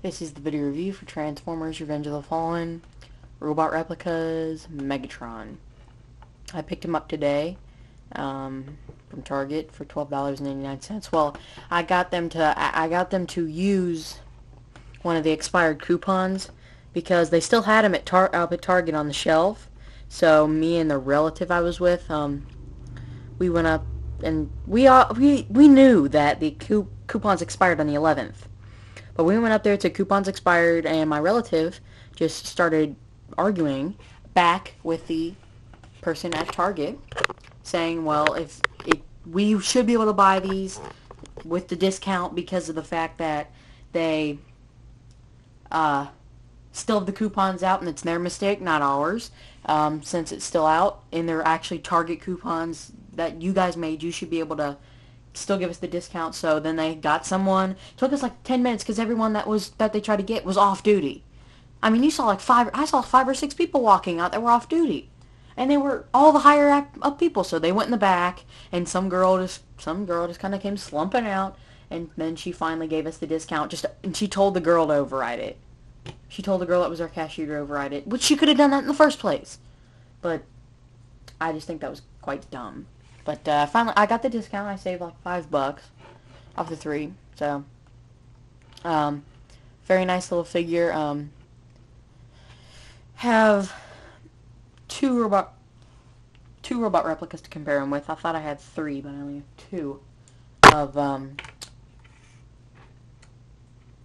This is the video review for Transformers Revenge of the Fallen, Robot Replicas Megatron. I picked him up today from Target for $12.99. Well, I got them to use one of the expired coupons because they still had them up at Target on the shelf. So me and the relative I was with, we went up and we knew that the coupons expired on the 11th. But we went up there to coupons expired, and my relative just started arguing back with the person at Target, saying, well, we should be able to buy these with the discount because of the fact that they still have the coupons out, and it's their mistake, not ours, since it's still out, and they're actually Target coupons that you guys made. You should be able to still give us the discount. So then they got someone. It took us like 10 minutes because everyone that they tried to get was off duty. I mean, I saw 5 or 6 people walking out that were off duty, and they were all the higher up people. So they went in the back, and some girl just kind of came slumping out, and then she finally gave us the discount. And she told the girl to override it. She told the girl that was our cashier to override it, which she could have done that in the first place. But I just think that was quite dumb. But finally, I got the discount. I saved like $5 off the 3. So, very nice little figure. Have two robot replicas to compare him with. I thought I had 3, but I only have 2 of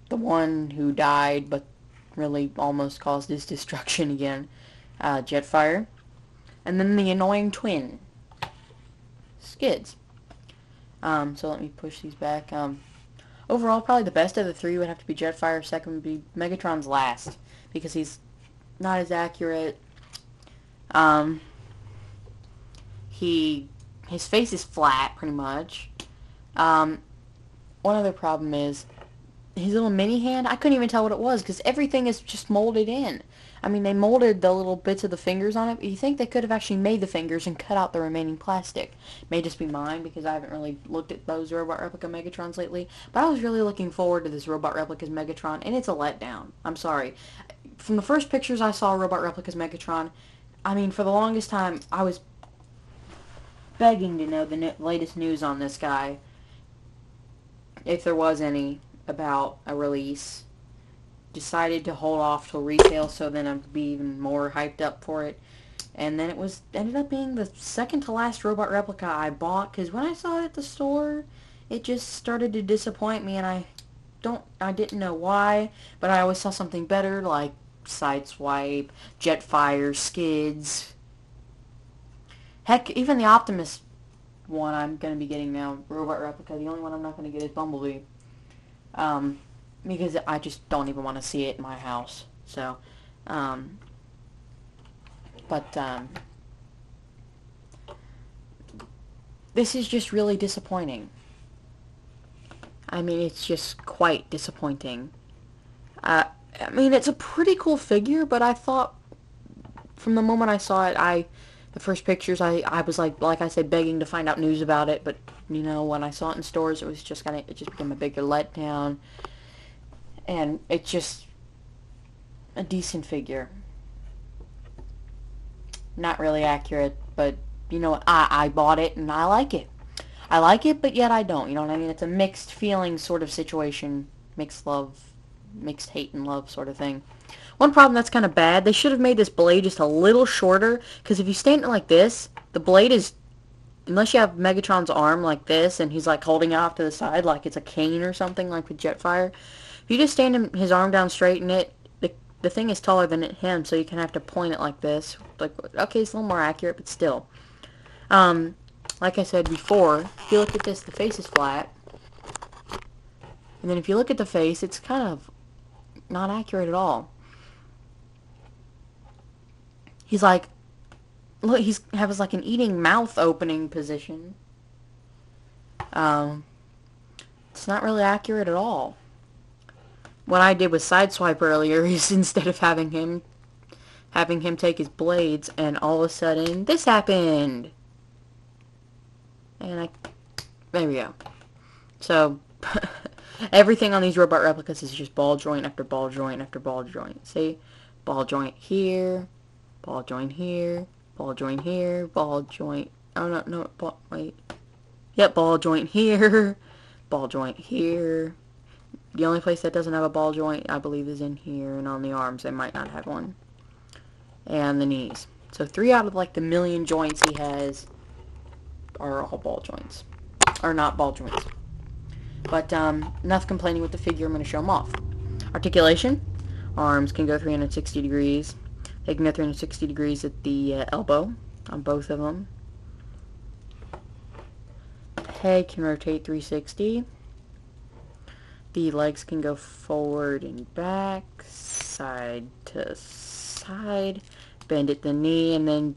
the one who died, but really almost caused his destruction again, Jetfire, and then the annoying twin. Skids. So let me push these back. Overall, probably the best of the 3 would have to be Jetfire. Second would be Megatron's last, because he's not as accurate. His face is flat, pretty much. One other problem is his little mini hand. I couldn't even tell what it was because everything is just molded in. I mean, they molded the little bits of the fingers on it, but you think they could have actually made the fingers and cut out the remaining plastic. May just be mine because I haven't really looked at those Robot Replica Megatrons lately, but I was really looking forward to this Robot Replicas Megatron, and it's a letdown. I'm sorry. From the first pictures I saw Robot Replicas Megatron, I mean, for the longest time, I was begging to know the latest news on this guy, if there was any, about a release. Decided to hold off till retail, so then I'd be even more hyped up for it. And then ended up being the second to last robot replica I bought, because when I saw it at the store, it just started to disappoint me, and I didn't know why, but I always saw something better, like Sideswipe, Jetfire, Skids. Heck, even the Optimus one I'm going to be getting now, robot replica. The only one I'm not going to get is Bumblebee. Because I just don't even want to see it in my house. So, this is just really disappointing. I mean, it's just quite disappointing. I mean, it's a pretty cool figure, but I thought, from the moment I saw it, the first pictures, I was like I said, begging to find out news about it, but, you know, when I saw it in stores, it just became a bigger letdown. And it's just a decent figure. Not really accurate, but, you know, I bought it and I like it. I like it, but yet I don't. You know what I mean? It's a mixed feeling sort of situation. Mixed hate and love sort of thing. One problem that's kind of bad, they should have made this blade just a little shorter, because if you stand it like this, the blade is, unless you have Megatron's arm like this, and he's like holding it off to the side like it's a cane or something, like with Jetfire. If you just stand his arm down straight, and the thing is taller than him, so you can have to point it like this. Like, okay, it's a little more accurate, but still. Like I said before, if you look at this, the face is flat. And then if you look at the face, it's kind of not accurate at all. He's like, look, has like an eating mouth opening position. It's not really accurate at all. What I did with Sideswipe earlier is, instead of having him take his blades, and all of a sudden this happened, and there we go. So Everything on these robot replicas is just ball joint after ball joint after ball joint. See? Ball joint here, ball joint here, ball joint here, ball joint... Oh, no, no, wait. Yep, ball joint here, ball joint here. The only place that doesn't have a ball joint, I believe, is in here, and on the arms, they might not have one. And the knees. So 3 out of, like, the million joints he has are all ball joints. Or not ball joints. But, enough complaining with the figure, I'm going to show them off. Articulation. Arms can go 360 degrees. They can go 360 degrees at the elbow on both of them. Head can rotate 360. The legs can go forward and back, side to side, bend at the knee, and then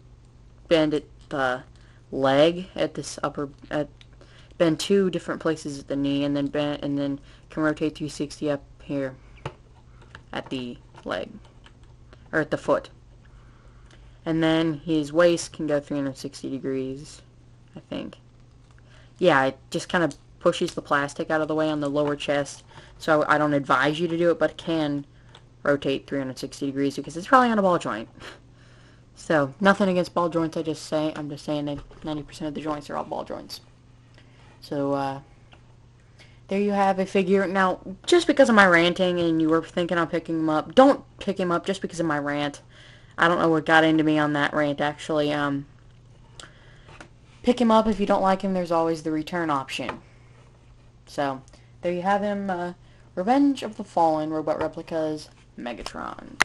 bend at the leg at this bend 2 different places at the knee, and then bend, and then can rotate 360 up here at the leg, or at the foot. And then his waist can go 360 degrees, I think. Yeah, it just kind of pushes the plastic out of the way on the lower chest, so I don't advise you to do it, but it can rotate 360 degrees because it's probably on a ball joint. So, nothing against ball joints, I'm just saying that 90% of the joints are all ball joints. So, there you have a figure. Now, just because of my ranting and you were thinking I'm picking him up, don't pick him up just because of my rant. I don't know what got into me on that rant, actually. Pick him up if you don't like him. There's always the return option. So, there you have him. Revenge of the Fallen Robot Replicas Megatron.